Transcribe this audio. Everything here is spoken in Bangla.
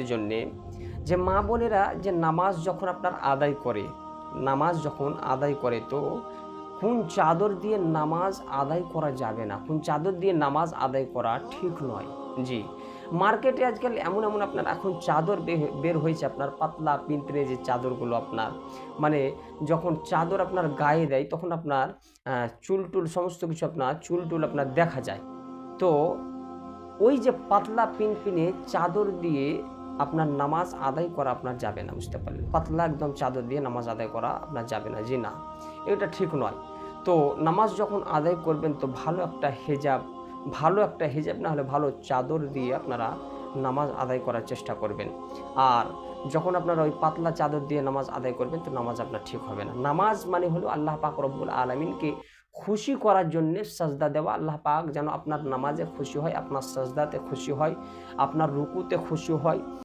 জন্যে যে মা বোনেরা যে নামাজ যখন আপনার আদায় করে, নামাজ যখন আদায় করে তো কোন চাদর দিয়ে নামাজ আদায় করা যাবে না, কোন চাদর দিয়ে নামাজ আদায় করা ঠিক নয়। জি, মার্কেটে আজকাল এমন আপনার এখন চাদর বের হয়েছে আপনার পাতলা পিনপিনে যে চাদরগুলো আপনার মানে যখন চাদর আপনার গায়ে দেয় তখন আপনার চুল-টুল সমস্ত কিছু আপনার চুল-টুল আপনার দেখা যায়। তো ওই যে পাতলা পিনপিনে চাদর দিয়ে আপনার নামাজ আদায় করা আপনার যাবে না, বুঝতে পারলেন? পাতলা একদম চাদর দিয়ে নামাজ আদায় করা আপনার যাবে না। জি না, এটা ঠিক নয়। তো নামাজ যখন আদায় করবেন তো ভালো একটা হিজাব না হলে ভালো চাদর দিয়ে আপনারা নামাজ আদায় করার চেষ্টা করবেন। আর যখন আপনারা ওই পাতলা চাদর দিয়ে নামাজ আদায় করবেন তো নামাজ আপনার ঠিক হবে না। নামাজ মানে হলো আল্লাহ পাক রব্বুল আলামিনকে খুশি করার জন্যে সাজদা দেওয়া। আল্লাহ পাক যেন আপনার নামাজে খুশি হয়, আপনার সাজদাতে খুশি হয়, আপনার রুকুতে খুশি হয়।